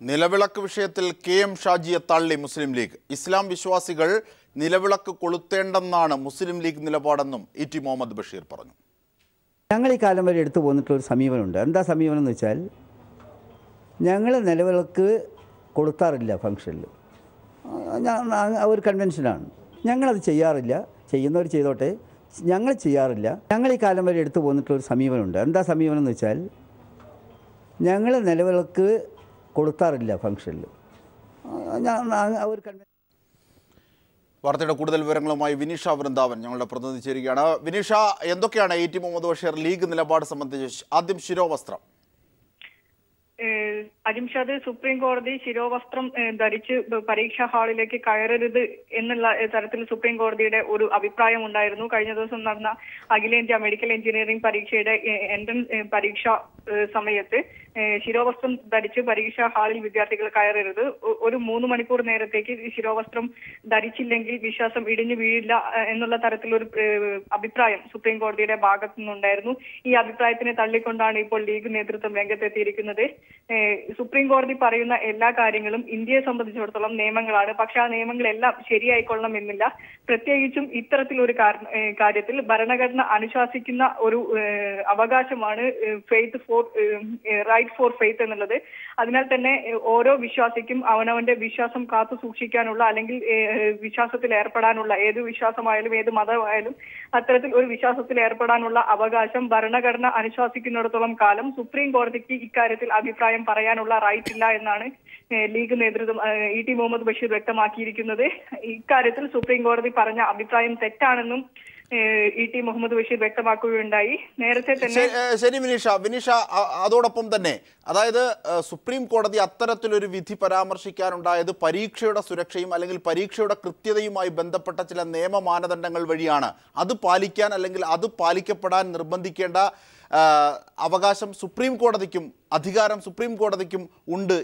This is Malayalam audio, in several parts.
നിലവിളക്ക് വിഷയത്തിൽ കെ.എം. ഷാജിയെ തള്ളി മുസ്ലിം ലീഗ്. ഇസ്ലാം വിശ്വാസികൾ നിലവിളക്ക് കൊളുത്തേണ്ടെന്നാണ് മുസ്ലിം ലീഗ് നിലപാടെന്നും ഇ.ടി. മുഹമ്മദ് ബഷീർ പറഞ്ഞു. ഞങ്ങൾ ഈ കാലം വരെ എടുത്തു പോന്നിട്ടൊരു സമീപനമുണ്ട്. എന്താ സമീപനം എന്ന് വെച്ചാൽ, ഞങ്ങൾ നിലവിളക്ക് കൊളുത്താറില്ല ഫംഗ്ഷനിൽ. ഒരു കൺവെൻഷനാണ്. ഞങ്ങളത് ചെയ്യാറില്ല. ചെയ്യുന്നവർ ചെയ്തോട്ടെ, ഞങ്ങൾ ചെയ്യാറില്ല. ഞങ്ങൾ ഈ കാലം വരെ എടുത്തു പോന്നിട്ടൊരു സമീപനമുണ്ട്. എന്താ സമീപനം എന്ന് വെച്ചാൽ, ഞങ്ങൾ നിലവിളക്ക് കൊളുത്താറില്ല ഫംഗ്ഷനിൽ. ഒരു കൺവെൻഷൻ. വാർത്തയുടെ കൂടുതൽ വിവരങ്ങളുമായി വിനീഷ വൃന്ദാവൻ ഞങ്ങളുടെ പ്രതിനിധി ചേരുകയാണ്. വിനീഷ, എന്തൊക്കെയാണ് ഇ.ടി. മുഹമ്മദ് ബഷീർ ലീഗ് നിലപാട് സംബന്ധിച്ച്? ആദ്യം ശിരോവസ്ത്രം. അജിംഷാദ്, സുപ്രീം കോടതി ശിരോവസ്ത്രം ധരിച്ച് പരീക്ഷാ ഹാളിലേക്ക് കയറരുത് എന്നുള്ള തരത്തിൽ സുപ്രീം കോടതിയുടെ ഒരു അഭിപ്രായം ഉണ്ടായിരുന്നു. കഴിഞ്ഞ ദിവസം നടന്ന അഖിലേന്ത്യാ മെഡിക്കൽ എഞ്ചിനീയറിംഗ് പരീക്ഷയുടെ എൻട്രൻസ് പരീക്ഷ സമയത്ത് ശിരോവസ്ത്രം ധരിച്ച് പരീക്ഷാ ഹാളിൽ വിദ്യാർത്ഥികൾ കയറരുത്, ഒരു 3 മണിക്കൂർ നേരത്തേക്ക് ശിരോവസ്ത്രം ധരിച്ചില്ലെങ്കിൽ വിശ്വാസം ഇടിഞ്ഞു വീഴില്ല എന്നുള്ള തരത്തിലൊരു അഭിപ്രായം സുപ്രീം കോടതിയുടെ ഭാഗത്തു നിന്നുണ്ടായിരുന്നു. ഈ അഭിപ്രായത്തിനെ തള്ളിക്കൊണ്ടാണ് ഇപ്പോൾ ലീഗ് നേതൃത്വം രംഗത്തെത്തിയിരിക്കുന്നത്. സുപ്രീം കോടതി പറയുന്ന എല്ലാ കാര്യങ്ങളും ഇന്ത്യയെ സംബന്ധിച്ചിടത്തോളം നിയമങ്ങളാണ്. പക്ഷെ ആ നിയമങ്ങളെല്ലാം ശരിയായിക്കൊള്ളണം എന്നില്ല. പ്രത്യേകിച്ചും ഇത്തരത്തിലൊരു കാര്യത്തിൽ ഭരണഘടന അനുശാസിക്കുന്ന ഒരു അവകാശമാണ് റൈറ്റ് ഫോർ ഫെയ്ത്ത് എന്നുള്ളത്. അതിനാൽ തന്നെ ഓരോ വിശ്വാസിക്കും അവനവന്റെ വിശ്വാസം കാത്തു സൂക്ഷിക്കാനുള്ള, അല്ലെങ്കിൽ വിശ്വാസത്തിൽ ഏർപ്പെടാനുള്ള, ഏത് വിശ്വാസമായാലും ഏത് മതമായാലും അത്തരത്തിൽ ഒരു വിശ്വാസത്തിൽ ഏർപ്പെടാനുള്ള അവകാശം ഭരണഘടന അനുശാസിക്കുന്നിടത്തോളം കാലം സുപ്രീം കോടതിക്ക് ഇക്കാര്യത്തിൽ അഭിപ്രായം പറയാനുള്ള റൈറ്റ് ഇല്ല എന്നാണ് ലീഗ് നേതൃത്വം ഇ.ടി. മുഹമ്മദ് ബഷീർ വ്യക്തമാക്കിയിരിക്കുന്നത്. ഇക്കാര്യത്തിൽ സുപ്രീം കോടതി പറഞ്ഞ അഭിപ്രായം തെറ്റാണെന്നും ഇ.ടി. മുഹമ്മദ് ബഷീർ വ്യക്തമാക്കുകയുണ്ടായി. നേരത്തെ തന്നെ ശരി വിനീഷ, അതോടൊപ്പം തന്നെ, അതായത് സുപ്രീം കോടതി അത്തരത്തിലൊരു വിധി പരാമർശിക്കാനുണ്ടായത് പരീക്ഷയുടെ സുരക്ഷയും അല്ലെങ്കിൽ പരീക്ഷയുടെ കൃത്യതയുമായി ബന്ധപ്പെട്ട ചില നിയമ മാനദണ്ഡങ്ങൾ വഴിയാണ്. അത് പാലിക്കാൻ അല്ലെങ്കിൽ അത് പാലിക്കപ്പെടാൻ നിർബന്ധിക്കേണ്ട അവകാശം സുപ്രീം കോടതിക്കും അധികാരം സുപ്രീം കോടതിക്കും ഉണ്ട്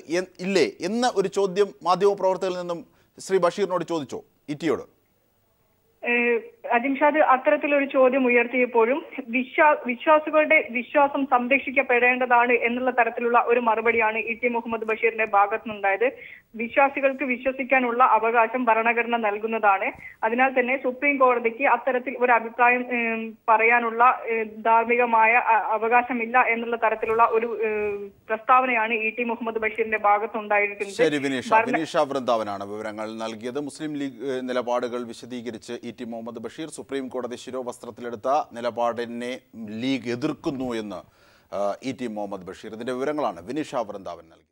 ഇല്ലേ എന്ന ഒരു ചോദ്യം മാധ്യമപ്രവർത്തകരിൽ നിന്നും ശ്രീ ബഷീറിനോട് ചോദിച്ചോ ഇ.ടിയോട്? അജിംഷാദ് അത്തരത്തിലൊരു ചോദ്യം ഉയർത്തിയപ്പോഴും വിശ്വാസികളുടെ വിശ്വാസം സംരക്ഷിക്കപ്പെടേണ്ടതാണ് എന്നുള്ള തരത്തിലുള്ള ഒരു മറുപടിയാണ് ഇ.ടി. മുഹമ്മദ് ബഷീറിന്റെ ഭാഗത്തുനിന്നുണ്ടായത്. വിശ്വാസികൾക്ക് വിശ്വസിക്കാനുള്ള അവകാശം ഭരണഘടന നൽകുന്നതാണ്. അതിനാൽ തന്നെ സുപ്രീം കോടതിക്ക് അത്തരത്തിൽ ഒരു അഭിപ്രായം പറയാനുള്ള ധാർമ്മികമായ അവകാശമില്ല എന്നുള്ള തരത്തിലുള്ള ഒരു പ്രസ്താവനയാണ് ഇ.ടി. മുഹമ്മദ് ബഷീറിന്റെ ഭാഗത്തുണ്ടായിരിക്കുന്നത്. ശരി വിനീഷ വൃന്ദാവനാണ് വിവരങ്ങൾ നൽകിയത്. മുസ്ലിം ലീഗ് നിലപാടുകൾ വിശദീകരിച്ച് ഇ.ടി. മുഹമ്മദ് ബഷീർ സുപ്രീം കോടതി ശിരോവസ്ത്രത്തിലെടുത്ത നിലപാടിനെ ലീഗ് എതിർക്കുന്നു എന്ന് ഇ.ടി. മുഹമ്മദ് ബഷീർ. ഇതിന്റെ വിവരങ്ങളാണ് വിനീഷ വൃന്ദാവൻ നൽകി.